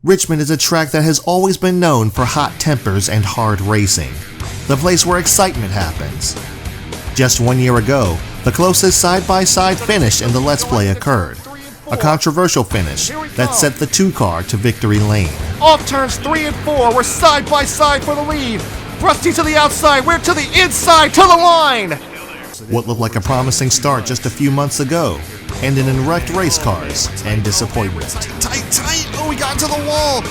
Richmond is a track that has always been known for hot tempers and hard racing, the place where excitement happens. Just 1 year ago, the closest side-by-side finish in the Let's Play occurred, a controversial finish that sent the 2-car to victory lane. Off turns 3 and 4, we're side by side for the lead. Rusty to the outside, we're to the inside, to the line! What looked like a promising start just a few months ago ended in wrecked race cars and disappointment. Tight! Oh, we got to the wall!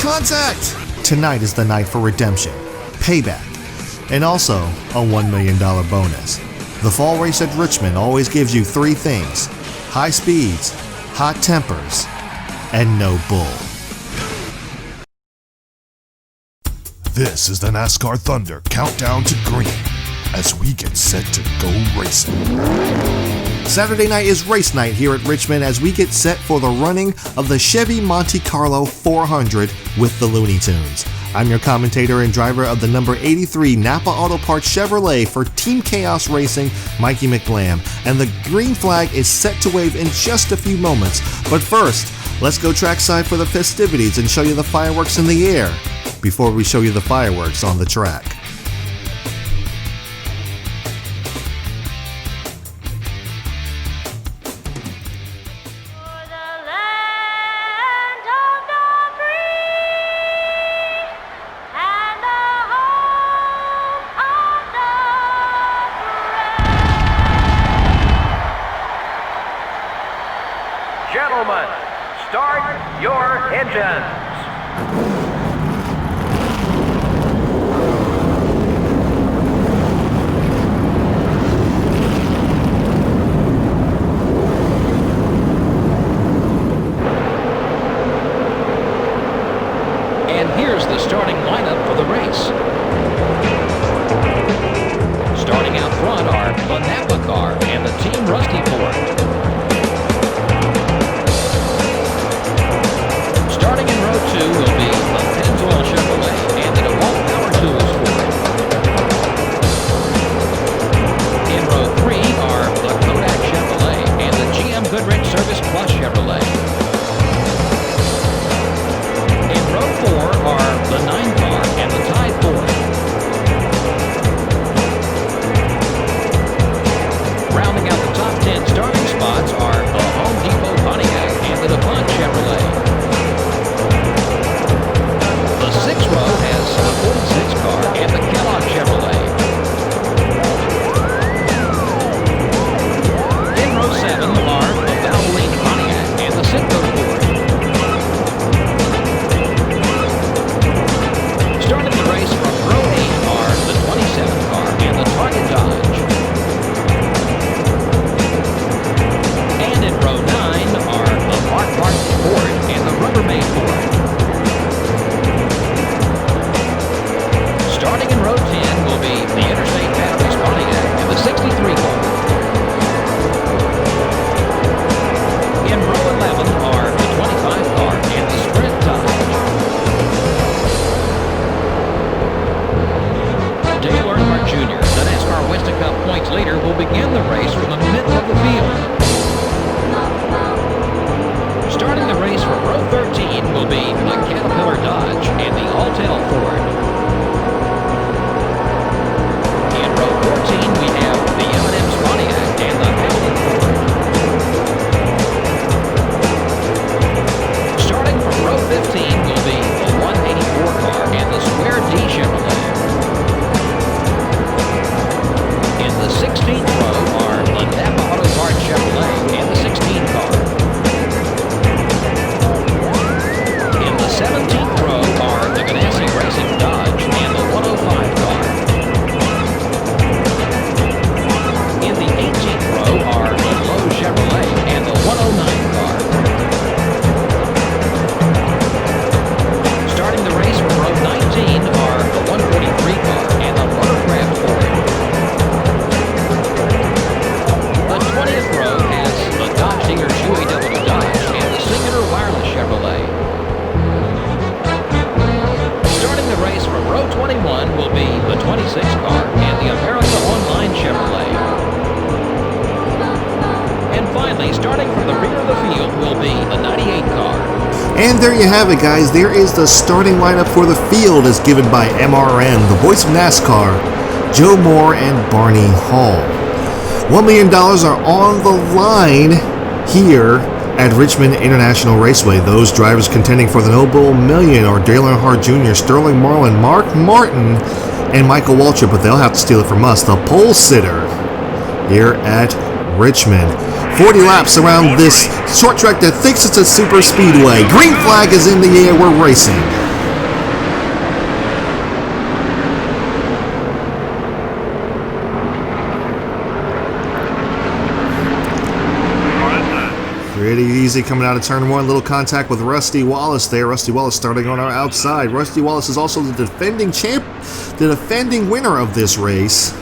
Contact! Tonight is the night for redemption, payback, and also a $1 million bonus. The fall race at Richmond always gives you 3 things: high speeds, hot tempers, and no bull. This is the NASCAR Thunder countdown to green as we get set to go racing. Saturday night is race night here at Richmond as we get set for the running of the Chevy Monte Carlo 400 with the Looney Tunes. I'm your commentator and driver of the number 83 Napa Auto Parts Chevrolet for Team KAOS Racing, Mikey McBlam, and the green flag is set to wave in just a few moments. But first, let's go trackside for the festivities and show you the fireworks in the air before we show you the fireworks on the track. Gentlemen, start your engines. And here's the starting lineup for the race. Starting out front are the Napa car and the Team Rusty Ford. Starting in row 2 will be the Pennzoil Chevrolet and the DeWalt Power Tools Ford. In row 3 are the Kodak Chevrolet and the GM Goodrich Service Plus Chevrolet. In row 4 are the 9 car and the Tide Ford. Rounding out the top 10 starting spots are the Home Depot Pontiac and the DuPont Chevrolet. The 6th row has the 46 car and the Kellogg Chevrolet. In row 7 are the Valvoline Pontiac and the Citgo Ford. Starting the race from row 8 are the 27 car and the Target Dodge. And in row 9 are the Mark Martin Ford and the Rubbermaid Ford. Starting in row 10 will be the Interstate Batteries Pontiac and the 63 car. In row 11 are the 25 car and the Sprint Dodge. Dale Earnhardt Jr., the NASCAR Winston Cup points leader, will begin the race from the middle of the field. Starting the race from row 13 will be And there you have it, guys. There is the starting lineup for the field as given by MRN, the voice of NASCAR, Joe Moore and Barney Hall. $1 million are on the line here at Richmond International Raceway. Those drivers contending for the Noble Million are Dale Earnhardt Jr., Sterling Marlin, Mark Martin, and Michael Waltrip, but they'll have to steal it from us, the pole sitter here at Richmond. 40 laps around this short track that thinks it's a super speedway. Green flag is in the air. We're racing. Pretty easy coming out of turn one. Little contact with Rusty Wallace there. Rusty Wallace starting on our outside. Rusty Wallace is also the defending winner of this race.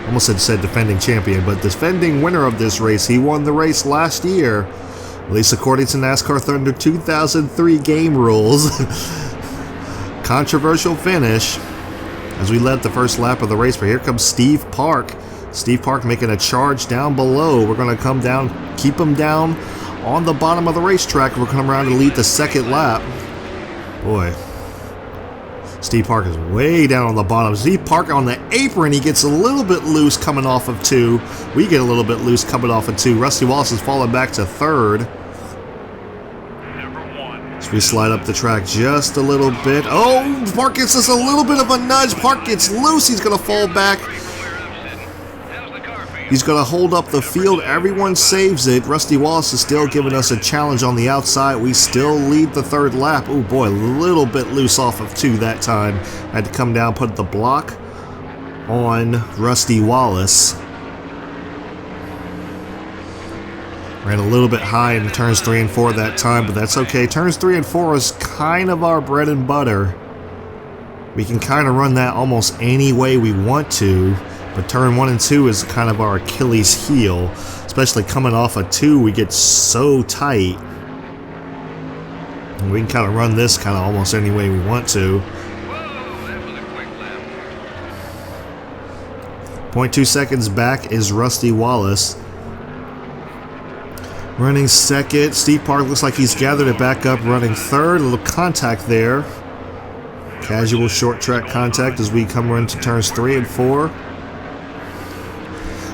Almost said defending champion, but defending winner of this race. He won the race last year, at least according to NASCAR Thunder 2003 game rules. Controversial finish as we led the first lap of the race, but here comes Steve Park. Steve Park making a charge down below. We're going to come down, keep him down on the bottom of the racetrack. We'll come around to lead the second lap. Boy, Steve Park is way down on the bottom. Steve Park on the apron, he gets a little bit loose coming off of 2. We get a little bit loose coming off of 2. Rusty Wallace is falling back to 3rd. So we slide up the track just a little bit. Oh, Park gets us a little bit of a nudge. Park gets loose. He's going to fall back. He's going to hold up the field. Everyone saves it. Rusty Wallace is still giving us a challenge on the outside. We still lead the 3rd lap. Oh boy, a little bit loose off of 2 that time. Had to come down, put the block on Rusty Wallace. Ran a little bit high in turns 3 and 4 that time, but that's okay. Turns 3 and 4 is kind of our bread and butter. We can kind of run that almost any way we want to. But turn 1 and 2 is kind of our Achilles heel, especially coming off of 2. We get so tight, and we can kind of run this kind of almost any way we want to. 0.2 seconds back is Rusty Wallace. Running second. Steve Park looks like he's gathered it back up, running 3rd. A little contact there. Casual short track contact as we come into turns 3 and 4.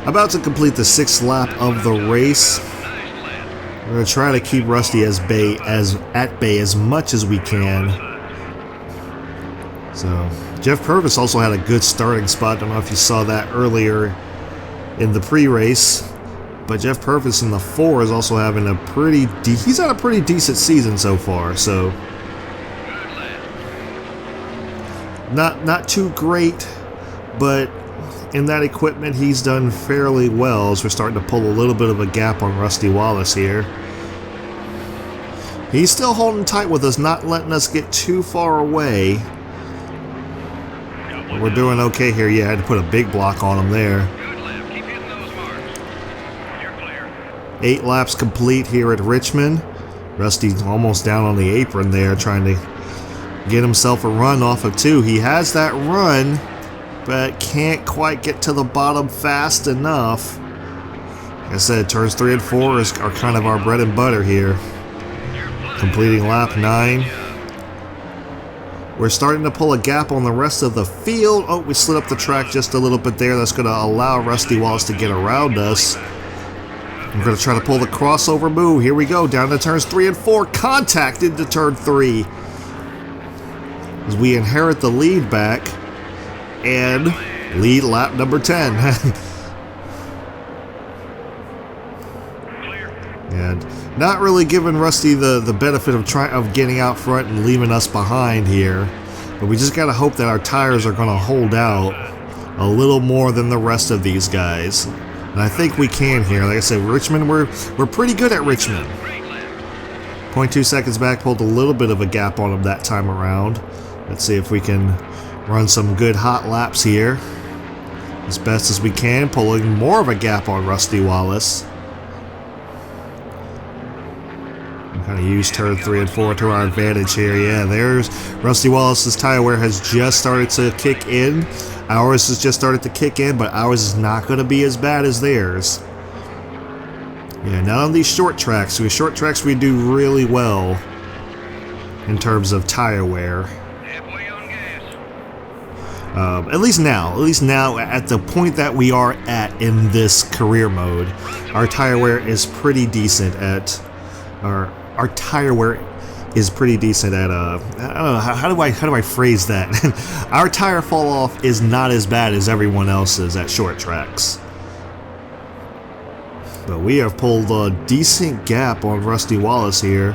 About to complete the 6th lap of the race. We're going to try to keep Rusty at bay as much as we can. So, Jeff Purvis also had a good starting spot. I don't know if you saw that earlier in the pre-race. But Jeff Purvis in the 4 is also having a he's had a pretty decent season so far. So, not too great, but in that equipment, he's done fairly well as we're starting to pull a little bit of a gap on Rusty Wallace here. He's still holding tight with us, not letting us get too far away. But we're doing okay here. Yeah, I had to put a big block on him there. 8 laps complete here at Richmond. Rusty's almost down on the apron there, trying to get himself a run off of 2. He has that run, but can't quite get to the bottom fast enough. Like I said, turns 3 and 4 are kind of our bread and butter here. Completing lap 9. We're starting to pull a gap on the rest of the field. Oh, we slid up the track just a little bit there. That's going to allow Rusty Wallace to get around us. We're going to try to pull the crossover move. Here we go, down to turns 3 and 4. Contact into turn 3. As we inherit the lead back. And lead lap number 10. And not really giving Rusty the benefit of getting out front and leaving us behind here. But we just got to hope that our tires are going to hold out a little more than the rest of these guys. And I think we can here. Like I said, Richmond, we're pretty good at Richmond. 0.2 seconds back, pulled a little bit of a gap on him that time around. Let's see if we can run some good hot laps here as best as we can, pulling more of a gap on Rusty Wallace. We kind of use turn 3 and 4 to our advantage here. Yeah, there's Rusty Wallace's tire wear has just started to kick in. Ours has just started to kick in, but ours is not going to be as bad as theirs. Yeah, not on these short tracks. With short tracks, we do really well. in terms of tire wear. At least now, at the point that we are at in this career mode, our tire wear is pretty decent at, our tire wear is pretty decent at, I don't know, how do I phrase that? Our tire fall off is not as bad as everyone else's at short tracks. But we have pulled a decent gap on Rusty Wallace here.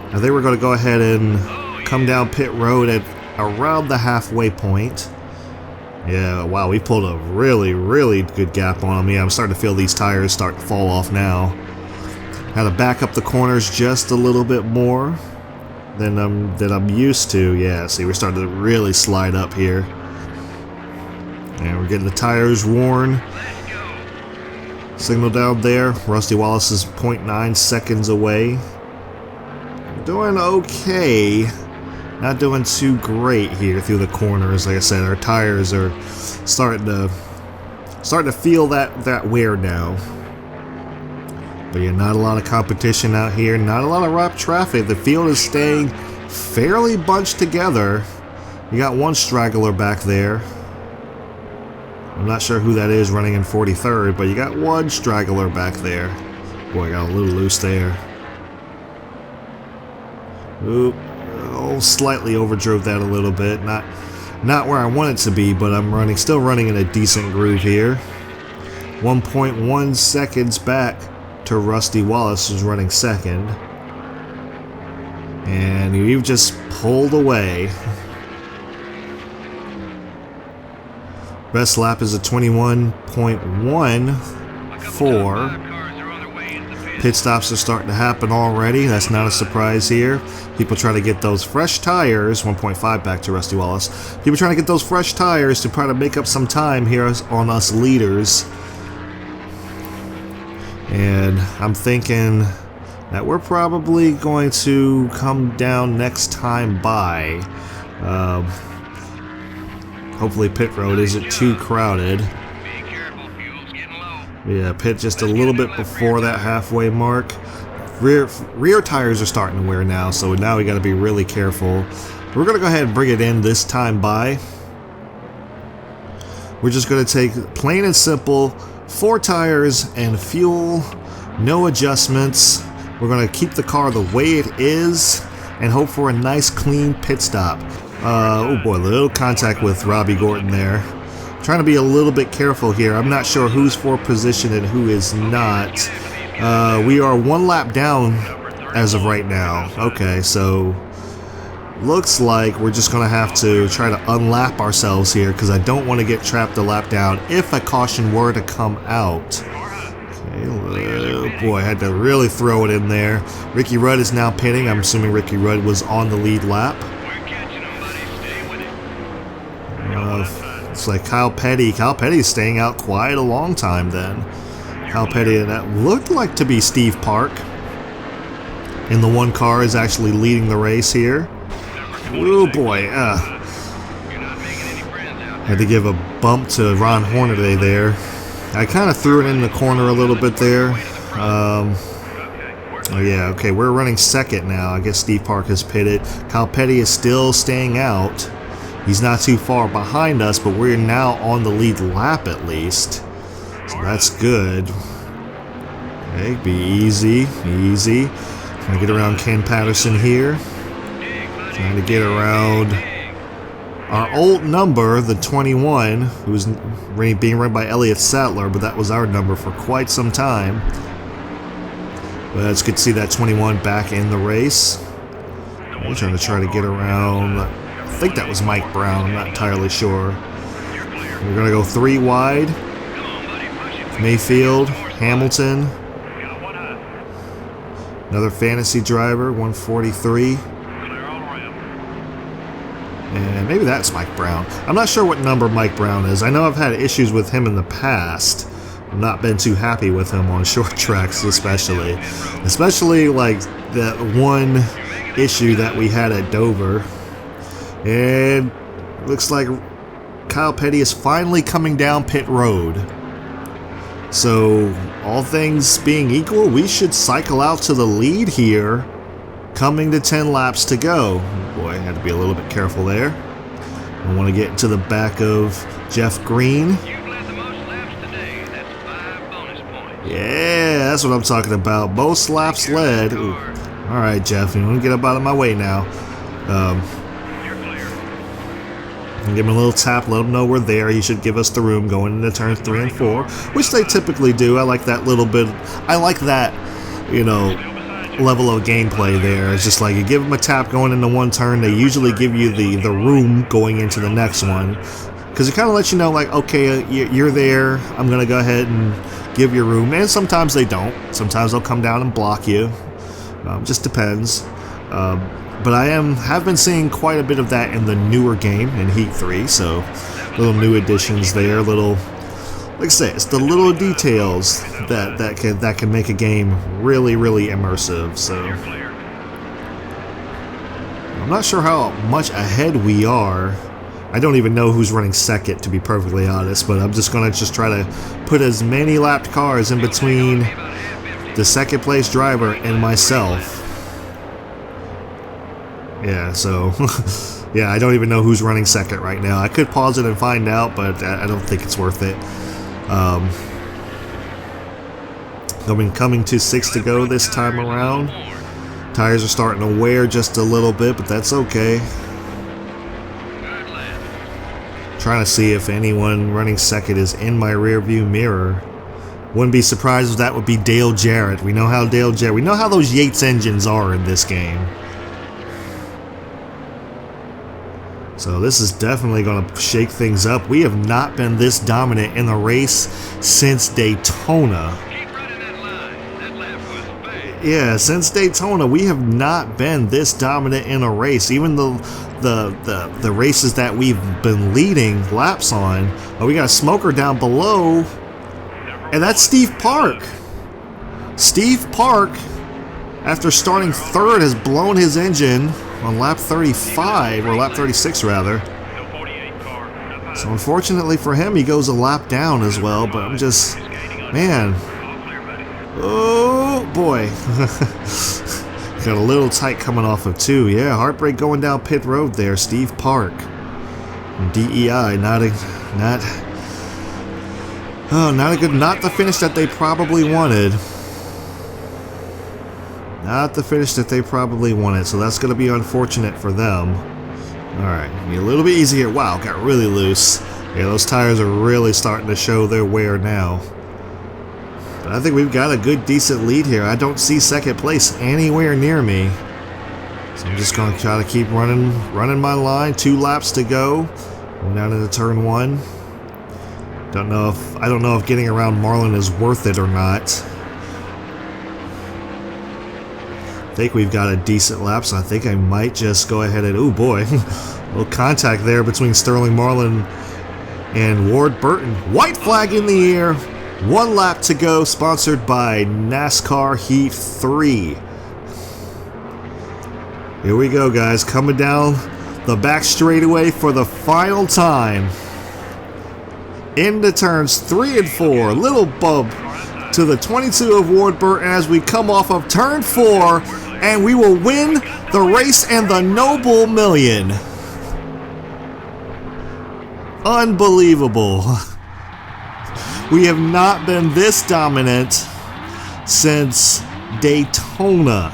I think we're going to go ahead and come down pit road at around the halfway point. Yeah, wow, we pulled a really, really good gap on him. Yeah, I'm starting to feel these tires start to fall off now. Had to back up the corners just a little bit more than I'm used to. Yeah, see, we're starting to really slide up here. And we're getting the tires worn. Signal down there. Rusty Wallace is 0.9 seconds away. Doing okay. Not doing too great here through the corners. Like I said, our tires are starting to feel that wear now. But yeah, not a lot of competition out here. Not a lot of rough traffic. The field is staying fairly bunched together. You got one straggler back there. I'm not sure who that is running in 43rd, but you got one straggler back there. Boy, I got a little loose there. Oop. Oh, slightly overdrove that a little bit. Not where I want it to be, but I'm still running in a decent groove here. 1.1 seconds back to Rusty Wallace, who's running second. And you've just pulled away. Best lap is a 21.14. Pit stops are starting to happen already. That's not a surprise here. People trying to get those fresh tires. 1.5 back to Rusty Wallace. People trying to get those fresh tires to try to make up some time here on us leaders. And I'm thinking that we're probably going to come down next time by. Hopefully pit road isn't too crowded. Yeah, pit just a little bit before that halfway mark. Rear tires are starting to wear now, so now we got to be really careful. We're going to go ahead and bring it in this time by. We're just going to take plain and simple 4 tires and fuel, no adjustments. We're going to keep the car the way it is and hope for a nice clean pit stop. Oh boy, a little contact with Robbie Gordon there. Trying to be a little bit careful here. I'm not sure who's for position and who is not. We are 1 lap down as of right now. Okay, so looks like we're just going to have to try to unlap ourselves here because I don't want to get trapped a lap down if a caution were to come out. Okay, oh boy, I had to really throw it in there. Ricky Rudd is now pitting. I'm assuming Ricky Rudd was on the lead lap. It's like Kyle Petty. Kyle Petty is staying out quite a long time then. Kyle Petty, and that looked like to be Steve Park. And the one car is actually leading the race here. Oh boy. Had to give a bump to Ron Hornaday there. I kind of threw it in the corner a little bit there. Oh yeah, okay, we're running second now. I guess Steve Park has pitted. Kyle Petty is still staying out. He's not too far behind us, but we're now on the lead lap at least. So that's good. Okay, be easy, easy. Trying to get around Ken Patterson here. Trying to get around our old number, the 21, who's being run by Elliott Sattler, but that was our number for quite some time. But it's good to see that 21 back in the race. We're trying to get around. I think that was Mike Brown, I'm not entirely sure. We're going to go 3 wide. Mayfield, Hamilton. Another fantasy driver, 143. And maybe that's Mike Brown. I'm not sure what number Mike Brown is. I know I've had issues with him in the past. I've not been too happy with him on short tracks especially. Especially like that one issue that we had at Dover. And looks like Kyle Petty is finally coming down pit road. So all things being equal, we should cycle out to the lead here coming to 10 laps to go. Boy, I had to be a little bit careful there. I want to get to the back of Jeff Green. You've led the most laps today. That's 5 bonus points. Yeah, that's what I'm talking about. Most laps led. Ooh. All right, Jeff, you want to get up out of my way now. You're clear. Give him a little tap, let him know we're there. He should give us the room going into turns 3 and 4, which they typically do. I like that little bit. I like that, you know, level of gameplay there. It's just like you give them a tap going into one turn, they usually give you the room going into the next one, because it kind of lets you know, like, okay, you're there, I'm gonna go ahead and give you room. And sometimes they don't. Sometimes they'll come down and block you. Just depends. But I have been seeing quite a bit of that in the newer game in Heat 3, so little new additions there, little, like I say, it's the little details that can make a game really, really immersive. So I'm not sure how much ahead we are. I don't even know who's running second, to be perfectly honest, but I'm just gonna try to put as many lapped cars in between the second place driver and myself. Yeah, so yeah, I don't even know who's running second right now. I could pause it and find out, but I don't think it's worth it. Coming to 6 to go this time around. Tires are starting to wear just a little bit, but that's okay. Trying to see if anyone running second is in my rear view mirror. Wouldn't be surprised if that would be Dale Jarrett. We know how we know how those Yates engines are in this game. So this is definitely going to shake things up. We have not been this dominant in the race since Daytona. Yeah, since Daytona, we have not been this dominant in a race. Even the races that we've been leading laps on. Oh, we got a smoker down below, and that's Steve Park. Steve Park, after starting third, has blown his engine on lap 35, or lap 36 rather. So unfortunately for him, he goes a lap down as well, but I'm just, man, oh boy. Got a little tight coming off of 2. Yeah, heartbreak going down pit road there. Steve Park, DEI, not the finish that they probably wanted. Not the finish that they probably wanted, so that's going to be unfortunate for them. Alright, be a little bit easier. Wow, got really loose. Yeah, those tires are really starting to show their wear now. But I think we've got a good, decent lead here. I don't see second place anywhere near me. So I'm just going to try to keep running my line. 2 laps to go. Going down into turn 1. I don't know if getting around Marlin is worth it or not. I think we've got a decent lap, so I think I might just go ahead and, oh boy, a little contact there between Sterling Marlin and Ward Burton. White flag in the air, 1 lap to go, sponsored by NASCAR Heat 3. Here we go, guys, coming down the back straightaway for the final time. Into turns 3 and 4, little bump to the 22 of Ward Burton as we come off of turn 4, and we will win the race and the Noble Million. Unbelievable. We have not been this dominant since Daytona.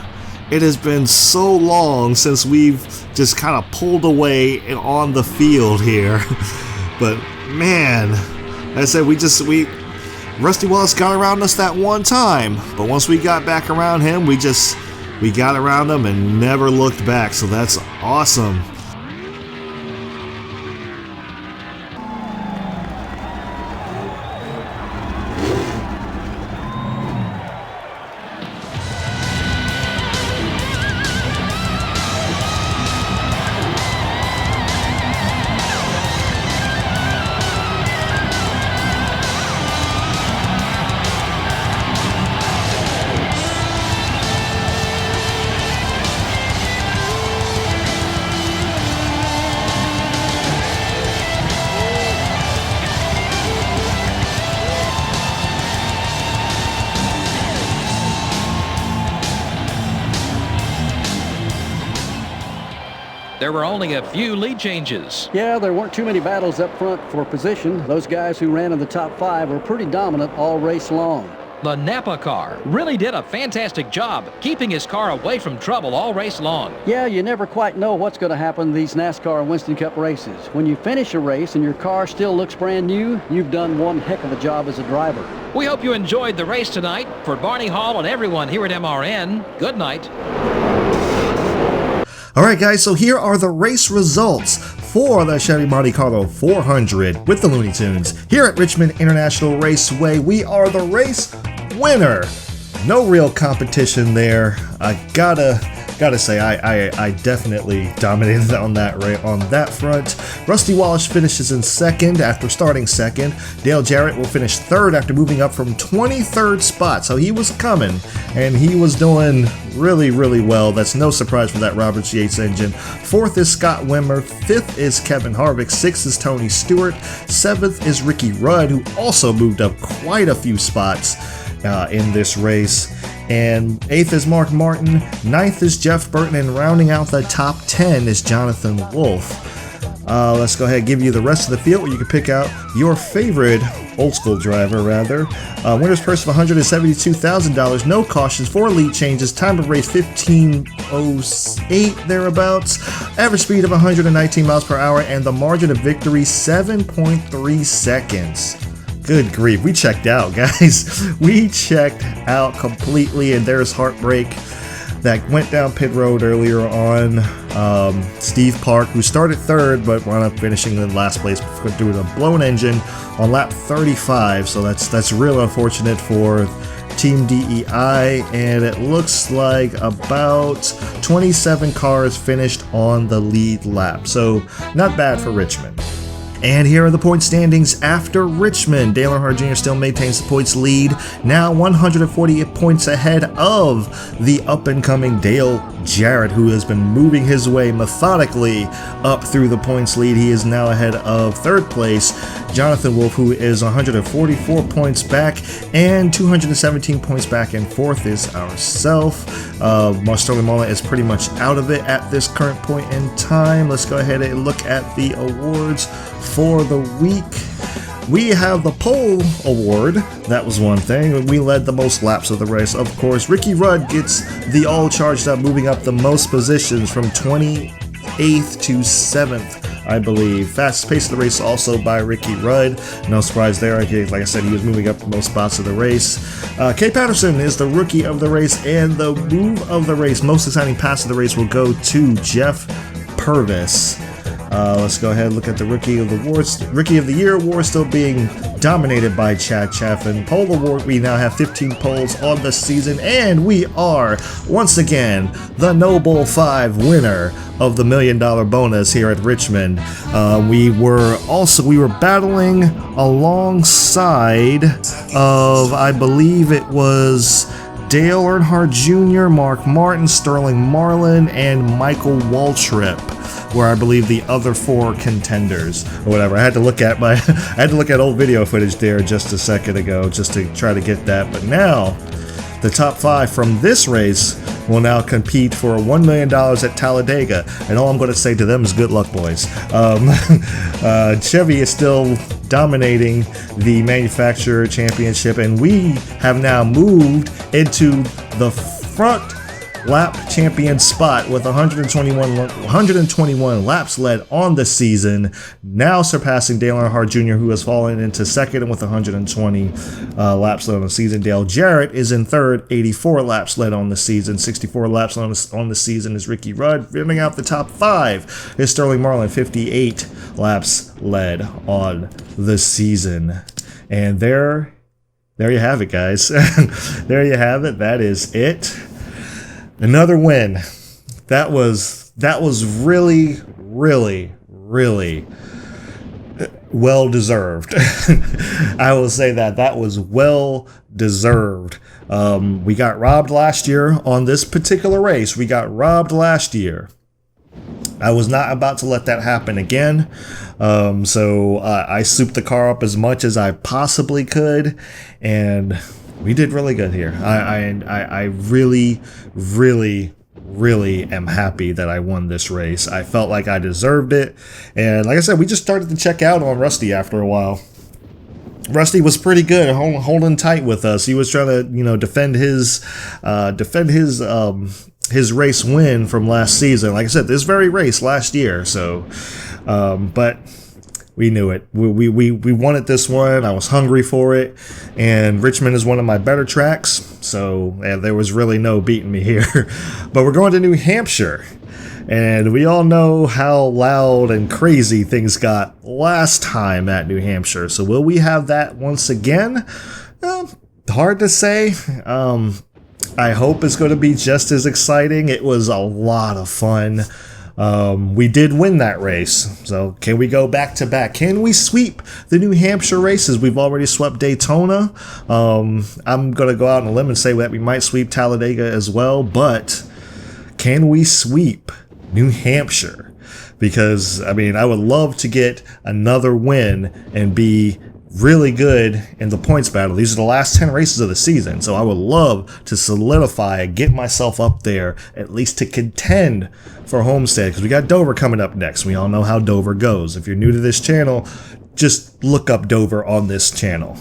It has been so long since we've just kind of pulled away on the field here. But man, like I said, Rusty Wallace got around us that one time, but once we got back around him, we got around him and never looked back, so that's awesome. There were only a few lead changes. Yeah, there weren't too many battles up front for position. Those guys who ran in the top 5 were pretty dominant all race long. The Napa car really did a fantastic job keeping his car away from trouble all race long. Yeah, you never quite know what's going to happen in these NASCAR and Winston Cup races. When you finish a race and your car still looks brand new, you've done one heck of a job as a driver. We hope you enjoyed the race tonight. For Barney Hall and everyone here at MRN, good night. Alright guys, so here are the race results for the Chevy Monte Carlo 400 with the Looney Tunes. Here at Richmond International Raceway, we are the race winner. No real competition there. I gotta say, I definitely dominated on that front. Rusty Wallace finishes in second after starting second. Dale Jarrett will finish third after moving up from 23rd spot. So he was coming, and he was doing really, really well. That's no surprise for that Roberts Yates engine. Fourth is Scott Wimmer. Fifth is Kevin Harvick. Sixth is Tony Stewart. Seventh is Ricky Rudd, who also moved up quite a few spots in this race. And 8th is Mark Martin, 9th is Jeff Burton, and rounding out the top 10 is Jonathan Wolf. Let's go ahead and give you the rest of the field where you can pick out your favorite old school driver, rather. Winner's purse of $172,000, no cautions, 4 lead changes, time of race 15:08 thereabouts, average speed of 119 miles per hour, and the margin of victory 7.3 seconds. Good grief, we checked out, guys. We checked out completely, and there's heartbreak that went down pit road earlier on. Steve Park, who started third but wound up finishing in last place due to a blown engine on lap 35, so that's real unfortunate for Team DEI, and it looks like about 27 cars finished on the lead lap, so not bad for Richmond. And here are the point standings after Richmond. Dale Earnhardt Jr. still maintains the points lead, now 148 points ahead of the up-and-coming Dale Jarrett, who has been moving his way methodically up through the points lead. He is now ahead of third place Jonathan Wolf, who is 144 points back, and 217 points back in fourth is ourself. Sterling Marlin is pretty much out of it at this current point in time. Let's go ahead and look at the awards for the week. We have the pole award. That was one thing. We led the most laps of the race. Of course, Ricky Rudd gets the all charged up, moving up the most positions from 28th to 7th, I believe. Fastest pace of the race also by Ricky Rudd. No surprise there. Like I said, he was moving up the most spots of the race. Kay Patterson is the rookie of the race, and the move of the race, most exciting pass of the race, will go to Jeff Purvis. Let's go ahead and look at the Rookie of the Year award still being dominated by Chad Chaffin. Pole award, we now have 15 poles on the season, and we are once again the Noble 5 winner of the $1 million bonus here at Richmond. We were battling alongside of, I believe it was Dale Earnhardt Jr., Mark Martin, Sterling Marlin, and Michael Waltrip were, I believe, the other 4 contenders or whatever. I had to look at old video footage there just a second ago just to try to get that. But now the top 5 from this race will now compete for $1 million at Talladega, and all I'm going to say to them is good luck, boys. Chevy is still dominating the manufacturer championship, and we have now moved into the front lap champion spot with 121 laps led on the season, now surpassing Dale Earnhardt Jr., who has fallen into second with 120 laps led on the season. Dale Jarrett is in third, 84 laps led on the season. 64 laps on the season is Ricky Rudd. Rounding out the top 5 is Sterling Marlin, 58 laps led on the season. And there you have it, guys. There you have it. That is it. Another win. That was really, really, really well deserved. I will say that was well deserved. We got robbed last year on this particular race. We got robbed last year. I was not about to let that happen again. So I souped the car up as much as I possibly could, and we did really good here. I really, really, really am happy that I won this race. I felt like I deserved it. And like I said, we just started to check out on Rusty after a while. Rusty was pretty good, holding tight with us. He was trying to, defend his race win from last season. Like I said, this very race last year. So, but we knew it. We wanted this one. I was hungry for it, and Richmond is one of my better tracks. So there was really no beating me here. But we're going to New Hampshire. And we all know how loud and crazy things got last time at New Hampshire. So will we have that once again? Hard to say. I hope it's going to be just as exciting. It was a lot of fun. We did win that race. So can we go back to back? Can we sweep the New Hampshire races? We've already swept Daytona. I'm going to go out on a limb and say that we might sweep Talladega as well. But can we sweep New Hampshire? Because, I would love to get another win and be really good in the points battle. These are the last 10 races of the season, so I would love to solidify, get myself up there, at least to contend for Homestead, because we got Dover coming up next. We all know how Dover goes. If you're new to this channel, just look up Dover on this channel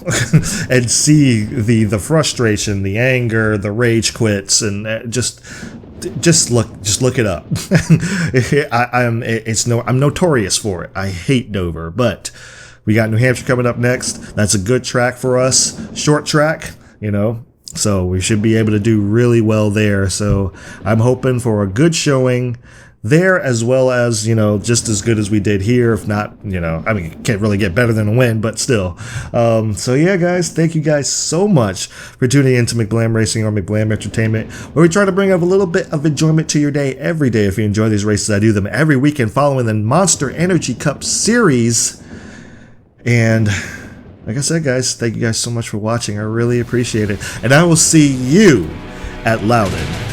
and see the frustration, the anger, the rage quits, and just look it up. I'm notorious for it. I hate Dover, but we got New Hampshire coming up next. That's a good track for us. Short track, so we should be able to do really well there. So I'm hoping for a good showing there, as well as, just as good as we did here. If not, can't really get better than a win, but still. So yeah, guys, thank you guys so much for tuning in to McBlam Racing or McBlam Entertainment, where we try to bring up a little bit of enjoyment to your day every day. If you enjoy these races, I do them every weekend following the Monster Energy Cup Series. And like I said, guys, thank you guys so much for watching. I really appreciate it. And I will see you at Loudon.